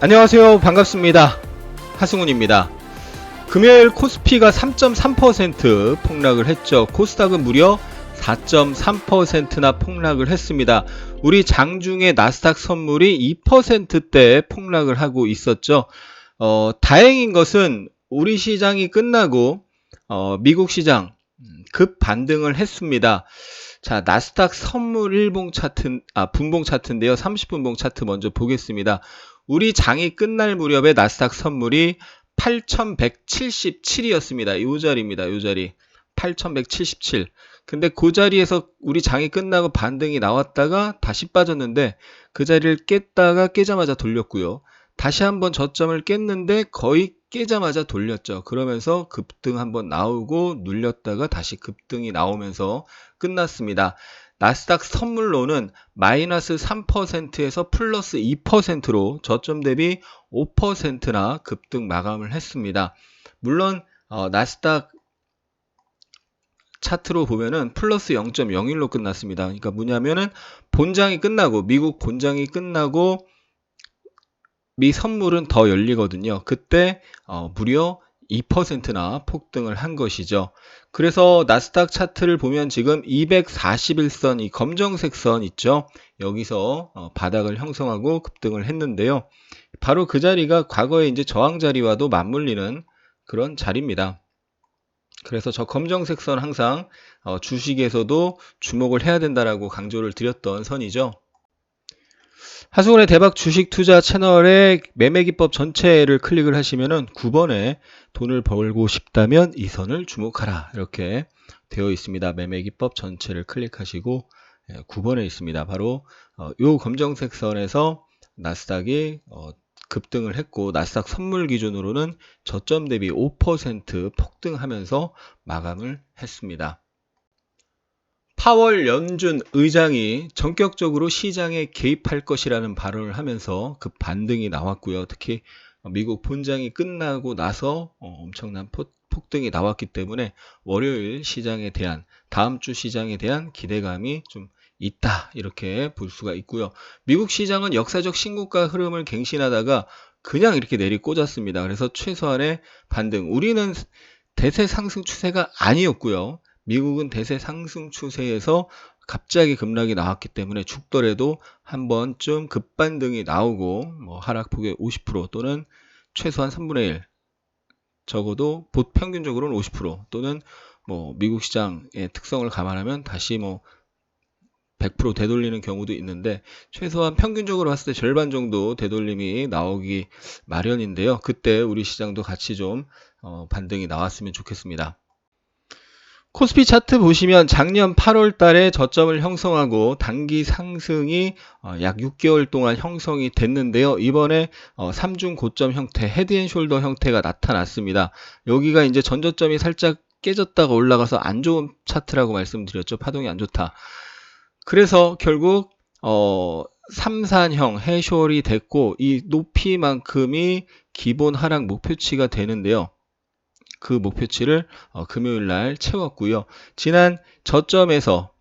안녕하세요. 반갑습니다. 하승훈입니다. 금요일 코스피가 3.3% 폭락을 했죠. 코스닥은 무려 4.3%나 폭락을 했습니다. 우리 장중에 나스닥 선물이 2%대 폭락을 하고 있었죠. 다행인 것은 우리 시장이 끝나고 미국 시장 급 반등을 했습니다. 자, 나스닥 선물 일봉 차트, 분봉 차트인데요. 30분봉 차트 먼저 보겠습니다. 우리 장이 끝날 무렵에 나스닥 선물이 8177이었습니다. 이 자리입니다. 이 자리. 8177. 근데 그 자리에서 우리 장이 끝나고 반등이 나왔다가 다시 빠졌는데 그 자리를 깼다가 깨자마자 돌렸고요. 다시 한번 저점을 깼는데 거의 깨자마자 돌렸죠. 그러면서 급등 한번 나오고 눌렸다가 다시 급등이 나오면서 끝났습니다. 나스닥 선물로는 마이너스 3%에서 플러스 2%로 저점 대비 5%나 급등 마감을 했습니다. 물론 나스닥 차트로 보면은 플러스 0.01로 끝났습니다. 그러니까 뭐냐면은 본장이 끝나고 미국 본장이 끝나고 미 선물은 더 열리거든요. 그때 무려 2%나 폭등을 한 것이죠. 그래서 나스닥 차트를 보면 지금 241선, 이 검정색 선 있죠. 여기서 바닥을 형성하고 급등을 했는데요. 바로 그 자리가 과거에 이제 저항 자리와도 맞물리는 그런 자리입니다. 그래서 저 검정색 선 항상 주식에서도 주목을 해야 된다라고 강조를 드렸던 선이죠. 하승훈의 대박 주식 투자 채널의 매매 기법 전체를 클릭을 하시면은 9번에 돈을 벌고 싶다면 이 선을 주목하라 이렇게 되어 있습니다. 매매 기법 전체를 클릭하시고 9번에 있습니다. 바로 요 검정색 선에서 나스닥이 급등을 했고 나스닥 선물 기준으로는 저점 대비 5% 폭등하면서 마감을 했습니다. 파월 연준 의장이 전격적으로 시장에 개입할 것이라는 발언을 하면서 급 반등이 나왔고요. 특히 미국 본장이 끝나고 나서 엄청난 폭등이 나왔기 때문에 월요일 시장에 대한 다음 주 시장에 대한 기대감이 좀 있다 이렇게 볼 수가 있고요. 미국 시장은 역사적 신고가 흐름을 갱신하다가 그냥 이렇게 내리꽂았습니다. 그래서 최소한의 반등. 우리는 대세 상승 추세가 아니었고요. 미국은 대세 상승 추세에서 갑자기 급락이 나왔기 때문에 죽더라도 한 번쯤 급반등이 나오고 하락폭의 50% 또는 최소한 3분의 1 적어도 평균적으로는 50% 또는 미국 시장의 특성을 감안하면 다시 100% 되돌리는 경우도 있는데 최소한 평균적으로 봤을 때 절반 정도 되돌림이 나오기 마련인데요. 그때 우리 시장도 같이 좀 반등이 나왔으면 좋겠습니다. 코스피 차트 보시면 작년 8월 달에 저점을 형성하고 단기 상승이 약 6개월 동안 형성이 됐는데요. 이번에 3중 고점 형태, 헤드앤숄더 형태가 나타났습니다. 여기가 이제 전저점이 살짝 깨졌다가 올라가서 안 좋은 차트라고 말씀드렸죠. 파동이 안 좋다. 그래서 결국 3산형 해숄이 됐고 이 높이만큼이 기본 하락 목표치가 되는데요. 그 목표치를 금요일 날 채웠고요. 지난 저점에서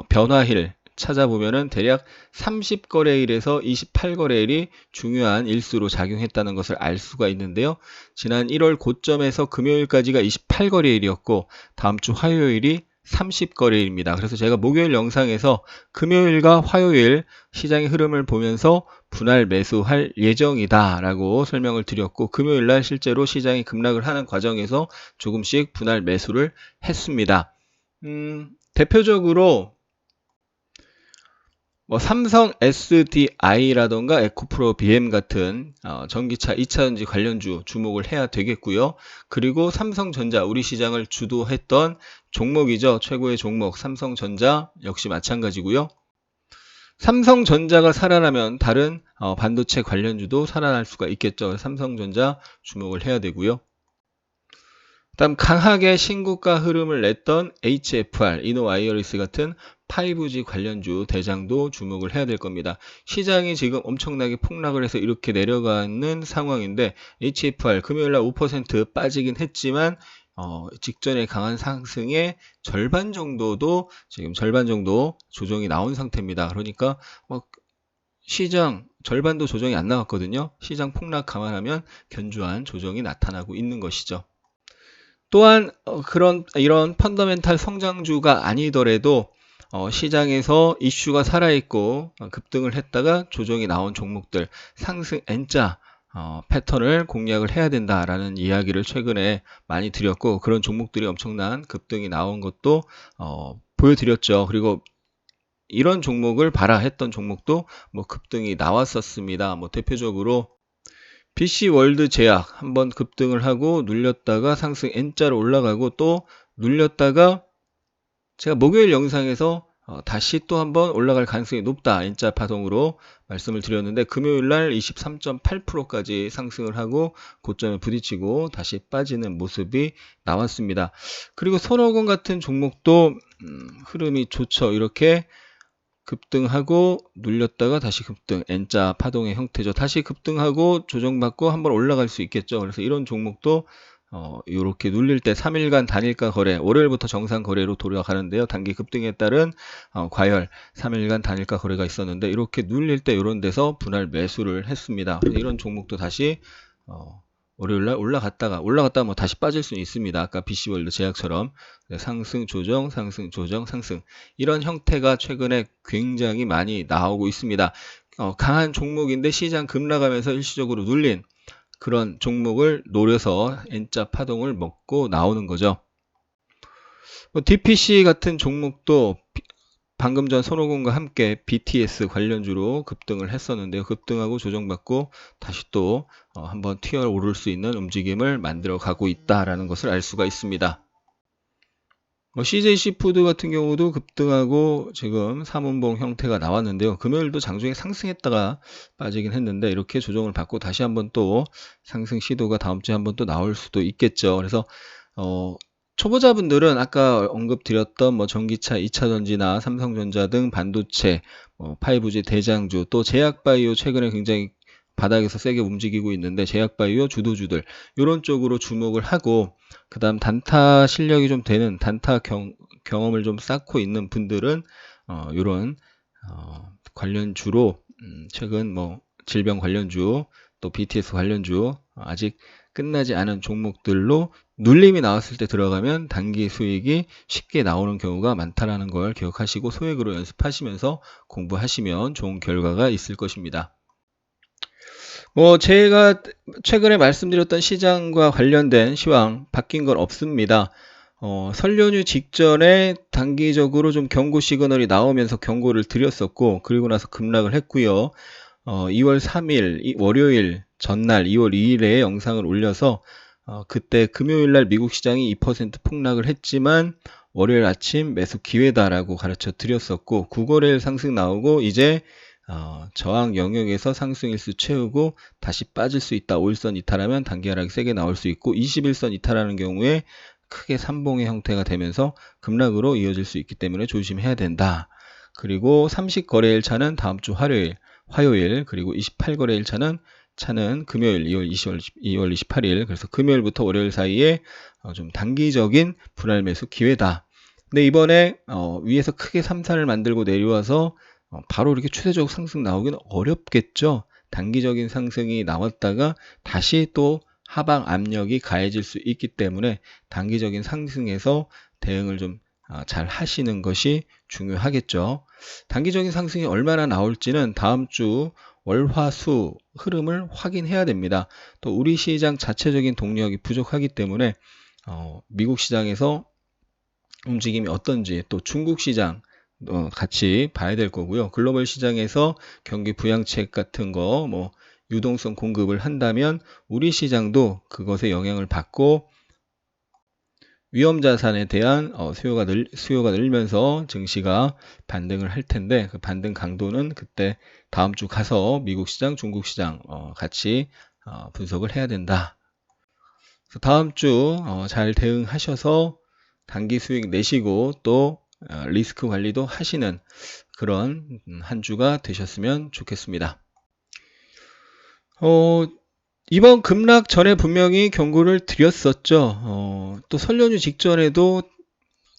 변화일 찾아보면은 대략 30거래일에서 28거래일이 중요한 일수로 작용했다는 것을 알 수가 있는데요. 지난 1월 고점에서 금요일까지가 28거래일이었고 다음 주 화요일이 30거래일입니다. 그래서 제가 목요일 영상에서 금요일과 화요일 시장의 흐름을 보면서 분할 매수할 예정이다 라고 설명을 드렸고 금요일날 실제로 시장이 급락을 하는 과정에서 조금씩 분할 매수를 했습니다. 대표적으로 삼성 SDI라던가 에코프로 BM 같은 전기차 2차전지 관련주 주목을 해야 되겠고요. 그리고 삼성전자 우리 시장을 주도했던 종목이죠. 최고의 종목 삼성전자 역시 마찬가지고요. 삼성전자가 살아나면 다른 반도체 관련주도 살아날 수가 있겠죠. 삼성전자 주목을 해야 되고요. 다음 강하게 신고가 흐름을 냈던 HFR, 이노와이어리스 같은 5G 관련주 대장도 주목을 해야 될 겁니다. 시장이 지금 엄청나게 폭락을 해서 이렇게 내려가는 상황인데 HFR 금요일날 5% 빠지긴 했지만 직전에 강한 상승의 지금 절반 정도 조정이 나온 상태입니다. 그러니까 시장 절반도 조정이 안 나왔거든요. 시장 폭락 감안하면 견조한 조정이 나타나고 있는 것이죠. 또한 이런 펀더멘탈 성장주가 아니더라도 시장에서 이슈가 살아있고 급등을 했다가 조정이 나온 종목들 상승 N자 패턴을 공략을 해야 된다라는 이야기를 최근에 많이 드렸고, 그런 종목들이 엄청난 급등이 나온 것도 보여드렸죠. 그리고 이런 종목을 봐라 했던 종목도 뭐 급등이 나왔었습니다. 뭐 대표적으로 BC월드 제약 한번 급등을 하고 눌렸다가 상승 N자로 올라가고, 또 눌렸다가 제가 목요일 영상에서 다시 또 한번 올라갈 가능성이 높다 N자 파동으로 말씀을 드렸는데, 금요일날 23.8%까지 상승을 하고 고점에 부딪히고 다시 빠지는 모습이 나왔습니다. 그리고 손오공 같은 종목도 흐름이 좋죠. 이렇게 급등하고 눌렸다가 다시 급등, N자 파동의 형태죠. 다시 급등하고 조정받고 한번 올라갈 수 있겠죠. 그래서 이런 종목도 이렇게 눌릴 때 3일간 단일가 거래, 월요일부터 정상 거래로 돌아가는데요. 단기 급등에 따른 과열 3일간 단일가 거래가 있었는데, 이렇게 눌릴 때 이런 데서 분할 매수를 했습니다. 이런 종목도 다시 월요일날 올라갔다가 뭐 다시 빠질 수는 있습니다. 아까 BC월드 제약처럼 상승 조정 상승 조정 상승, 이런 형태가 최근에 굉장히 많이 나오고 있습니다. 강한 종목인데 시장 급락하면서 일시적으로 눌린 그런 종목을 노려서 N자 파동을 먹고 나오는 거죠. DPC 같은 종목도 방금 전 손오공과 함께 BTS 관련주로 급등을 했었는데요. 급등하고 조정받고 다시 또 한번 튀어 오를 수 있는 움직임을 만들어 가고 있다라는 것을 알 수가 있습니다. CJC푸드 같은 경우도 급등하고 지금 삼운봉 형태가 나왔는데요. 금요일도 장중에 상승했다가 빠지긴 했는데, 이렇게 조정을 받고 다시 한번 또 상승 시도가 다음 주에 한번 또 나올 수도 있겠죠. 그래서 초보자분들은 아까 언급드렸던 뭐 전기차, 2차전지나 삼성전자 등 반도체, 5G 대장주, 또 제약바이오 최근에 굉장히 바닥에서 세게 움직이고 있는데, 제약바이오 주도주들 이런 쪽으로 주목을 하고, 그 다음 단타 실력이 좀 되는 단타 경험을 좀 쌓고 있는 분들은 이런 관련주로 최근 뭐 질병 관련주, 또 BTS 관련주, 아직 끝나지 않은 종목들로 눌림이 나왔을 때 들어가면 단기 수익이 쉽게 나오는 경우가 많다라는 걸 기억하시고 소액으로 연습하시면서 공부하시면 좋은 결과가 있을 것입니다. 뭐 제가 최근에 말씀드렸던 시장과 관련된 시황 바뀐 건 없습니다. 설 연휴 직전에 단기적으로 좀 경고 시그널이 나오면서 경고를 드렸었고, 그리고 나서 급락을 했고요. 2월 3일 월요일 전날 2월 2일에 영상을 올려서 그때 금요일날 미국 시장이 2% 폭락을 했지만 월요일 아침 매수 기회다라고 가르쳐 드렸었고, 9거래일 상승 나오고 이제 저항 영역에서 상승 일수 채우고 다시 빠질 수 있다. 5일선 이탈하면 단기 하락이 세게 나올 수 있고, 21선 이탈하는 경우에 크게 삼봉의 형태가 되면서 급락으로 이어질 수 있기 때문에 조심해야 된다. 그리고 30거래일 차는 다음 주 화요일, 그리고 28거래일 차는 금요일 2월 28일, 그래서 금요일부터 월요일 사이에 좀 단기적인 분할 매수 기회다. 근데 이번에 위에서 크게 3산을 만들고 내려와서 바로 이렇게 추세적 상승 나오기는 어렵겠죠. 단기적인 상승이 나왔다가 다시 또 하방 압력이 가해질 수 있기 때문에 단기적인 상승에서 대응을 좀 잘 하시는 것이 중요하겠죠. 단기적인 상승이 얼마나 나올지는 다음 주 월화수 흐름을 확인해야 됩니다. 또 우리 시장 자체적인 동력이 부족하기 때문에 미국 시장에서 움직임이 어떤지, 또 중국 시장 같이 봐야 될 거고요. 글로벌 시장에서 경기 부양책 같은 거 뭐 유동성 공급을 한다면 우리 시장도 그것에 영향을 받고 위험 자산에 대한 수요가 늘면서 증시가 반등을 할 텐데, 그 반등 강도는 그때 다음 주 가서 미국 시장, 중국 시장 같이 분석을 해야 된다. 그래서 다음 주 잘 대응하셔서 단기 수익 내시고 또 리스크 관리도 하시는 그런 한 주가 되셨으면 좋겠습니다. 이번 급락 전에 분명히 경고를 드렸었죠. 또 설 연휴 직전에도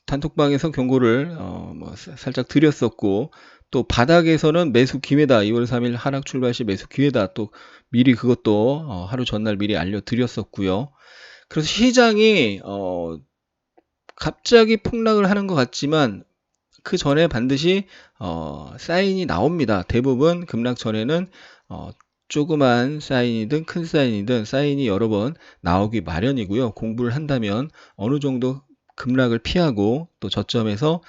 단톡방에서 경고를 뭐 살짝 드렸었고, 또 바닥에서는 매수 기회다. 2월 3일 하락 출발 시 매수 기회다. 또 미리 그것도 하루 전날 미리 알려드렸었고요. 그래서 시장이 갑자기 폭락을 하는 것 같지만 그 전에 반드시 사인이 나옵니다. 대부분 급락 전에는 조그만 사인이든 큰 사인이든 사인이 여러 번 나오기 마련이고요. 공부를 한다면 어느 정도 급락을 피하고 또 저점에서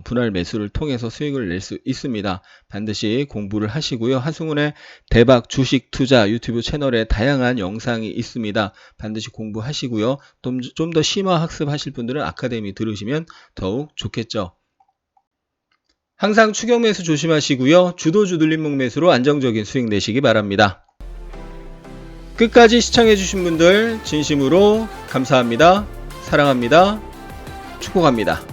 분할 매수를 통해서 수익을 낼 수 있습니다. 반드시 공부를 하시고요. 하승훈의 대박 주식 투자 유튜브 채널에 다양한 영상이 있습니다. 반드시 공부하시고요. 좀 더 심화 학습하실 분들은 아카데미 들으시면 더욱 좋겠죠. 항상 추격 매수 조심하시고요. 주도 주들림 매수로 안정적인 수익 내시기 바랍니다. 끝까지 시청해주신 분들 진심으로 감사합니다. 사랑합니다. 축복합니다.